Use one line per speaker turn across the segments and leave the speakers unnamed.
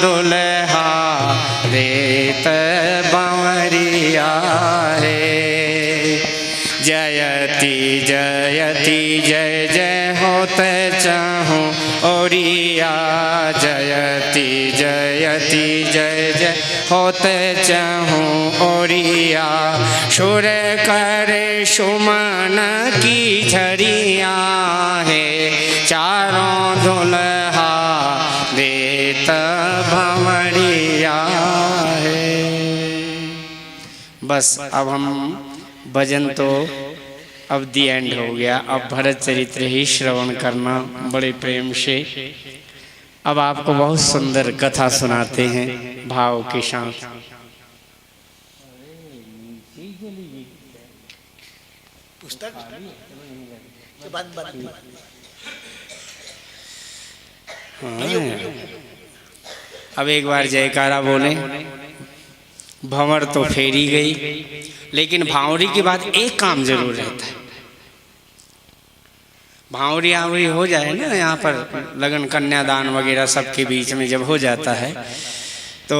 दुल्हा रेत बावरिया है। जयति जयति जय जय होते चाहूँ ओरिया। जयति जयति जय जय होते चाहूँ ओरिया। सुर करे सुमन की झरिया है। चारों दुल्हा देत भंवरिया है। बस अब हम भजन तो अब दी एंड हो गया। अब भरत चरित्र ही श्रवण करना बड़े प्रेम से। अब आपको बहुत सुंदर कथा सुनाते हैं भाव के साथ। अब एक बार जयकारा बोले। भंवर तो फेरी गई, लेकिन भावरी के बाद एक काम जरूर रहता है। भावरी आवरी हो जाए ना, यहाँ पर लगन कन्यादान वगैरह सबके बीच में जब हो जाता है तो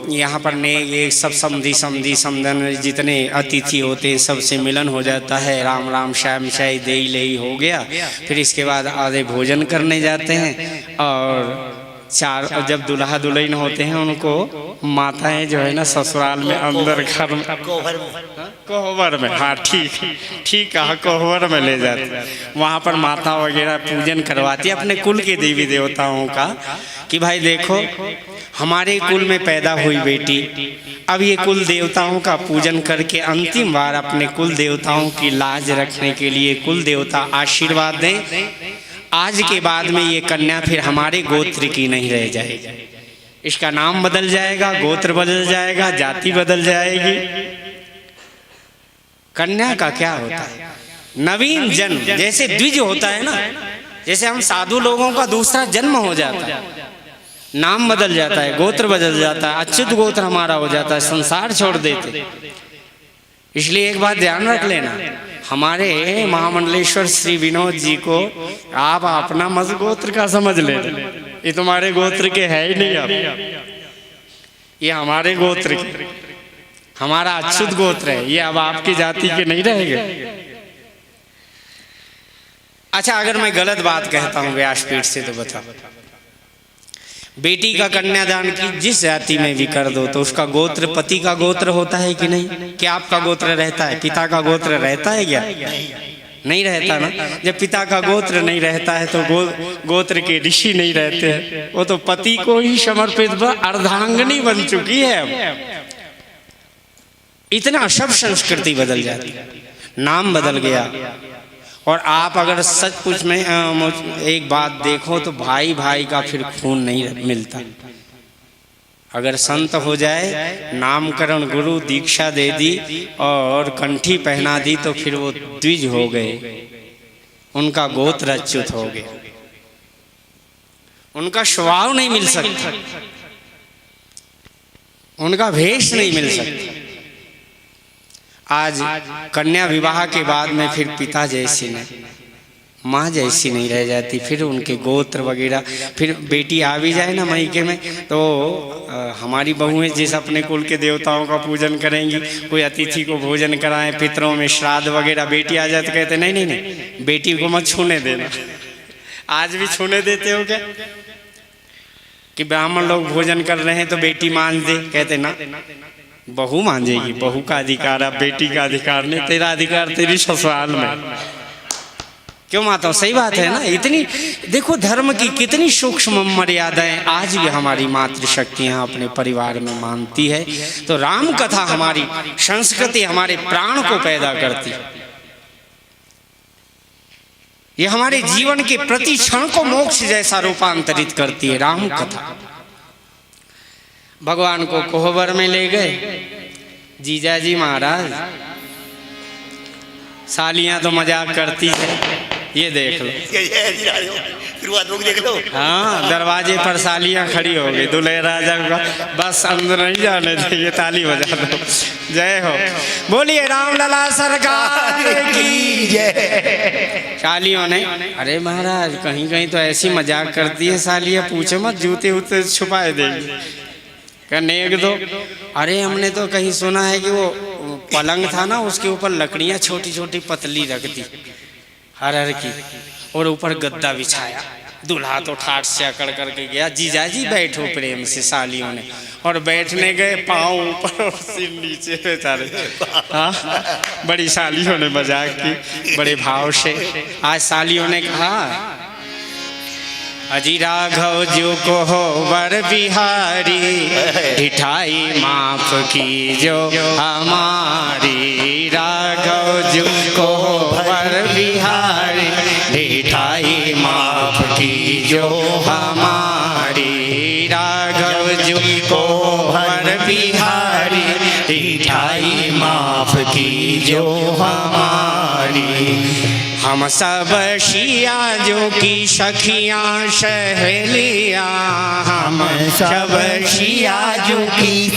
यहाँ पर ने ये सब समधी समधी समधन जितने अतिथि होते हैं सबसे मिलन हो जाता है। राम राम श्याम शाही देई लेई हो गया। फिर इसके बाद आधे भोजन करने जाते हैं। और चार जब दुल्हा दुल्हन होते हैं उनको माताएं जो है ना ससुराल में अंदर घर में कोहबर में, हाँ ठीक कहा, कोहबर में ले जाते। वहाँ पर माता वगैरह पूजन करवाती है अपने कुल के देवी देवताओं का कि भाई देखो हमारे कुल में पैदा हुई बेटी, अब ये कुल देवताओं का पूजन करके अंतिम बार अपने कुल देवताओं की लाज रखने के लिए कुल देवता आशीर्वाद दें। आज के बाद में ये कन्या फिर हमारे गोत्र की नहीं रह जाएगी। इसका नाम बदल जाएगा, गोत्र बदल जाएगा, जाति बदल जाएगी। कन्या का क्या होता है? नवीन जन्म, जैसे द्विज होता है ना, जैसे हम साधु लोगों का दूसरा जन्म हो जाता है, नाम बदल जाता है, गोत्र बदल जाता है, अच्युत गोत्र हमारा हो जाता है, संसार छोड़ देते। इसलिए एक बात ध्यान रख लेना, हमारे महामंडलेश्वर श्री विनोद जी को आप अपना मज गोत्र का समझ लेना। ये तुम्हारे गोत्र के है ही नहीं, अब ये हमारे गोत्र के, हमारा अच्युत गोत्र है, ये अब आपकी जाति के नहीं रहेंगे। अच्छा, अगर मैं गलत बात कहता हूँ व्यासपीठ से तो बता। बेटी का कन्यादान की जिस जाति में भी कर दो तो उसका गोत्र पति का गोत्र होता है कि नहीं? क्या आपका गोत्र रहता है? पिता का गोत्र रहता है क्या? नहीं रहता ना। जब पिता का गोत्र नहीं रहता है तो गोत्र के ऋषि नहीं रहते हैं। वो तो पति को ही समर्पित अर्धांगिनी बन चुकी है। अब इतना सब संस्कृति बदल जाती है, नाम बदल गया। और आप अगर सचमुच में एक बात देखो तो भाई भाई का फिर खून नहीं मिलता। अगर संत हो जाए, नामकरण गुरु दीक्षा दे दी और कंठी पहना दी तो फिर वो द्विज हो गए, उनका गोत्र अच्युत हो गया, उनका स्वभाव नहीं मिल सकता, उनका भेष नहीं मिल सकता। आज कन्या विवाह के बाद में फिर पिता जैसी नहीं, माँ जैसी नहीं रह जाती। फिर उनके गोत्र वगैरह, फिर बेटी आ भी जाए ना मायके में तो हमारी बहुएं जिस अपने कुल के देवताओं का पूजन करेंगी, कोई अतिथि को भोजन कराएं, पितरों में श्राद्ध वगैरह, बेटी आ जाए तो कहते नहीं नहीं नहीं, बेटी को मत छूने देना। आज भी छूने देते हो क्या? कि ब्राह्मण लोग भोजन कर रहे हैं तो बेटी मान दे, कहते ना, बहू मांझेगी, बहू का अधिकार, अब बेटी का अधिकार नहीं, तेरा अधिकार तेरी ससुराल में। क्यों माता? सही बात है ना। इतनी देखो धर्म की कितनी सूक्ष्म मर्यादाएं आज भी हमारी मातृशक्तियां अपने परिवार में मानती है। तो राम कथा हमारी संस्कृति, हमारे प्राण को पैदा करती है। ये हमारे जीवन के प्रति क्षण को मोक्ष जैसा रूपांतरित करती है राम कथा। भगवान को कोहबर में ले गए जीजाजी महाराज, सालियां तो मजाक करती है, ये देख लो,
शुरुआत लोग देख लो।
हाँ दरवाजे पर सालियाँ खड़ी हो गई, दूल्हे राजा का बस अंदर नहीं जाने देंगे, ताली बजा दो। जय हो, बोलिए रामलला सरकार की जय। सालियों ने, अरे महाराज कहीं कहीं तो ऐसी मजाक करती है सालियाँ, पूछो मत, जूते उते छुपाए देंगे। नेक दो, अरे हमने तो कहीं सुना है कि वो पलंग था ना, उसके ऊपर लकड़ियाँ छोटी छोटी पतली रख दी हर की, और ऊपर गद्दा बिछाया, दूल्हा तो ठाट से अकड़ करके गया, जीजाजी बैठो प्रेम से, सालियों ने, और बैठने गए पाँव ऊपर और सिर नीचे बेचारे। हाँ बड़ी सालियों ने मजाक की बड़े भाव से। आज सालियों ने कहा, अजी राघव जो को हो वर बिहारी, ढिठाई माफ की जो हमारी, राघव जो को हो वर बिहारी, ढिठाई माफ की जो हमारी, राघव जो को वर बिहारी, ढिठाई माफ की जो हमारी। हम सब शिया जो की सखियाँ सहेलियाँ, हम सब शिया जो की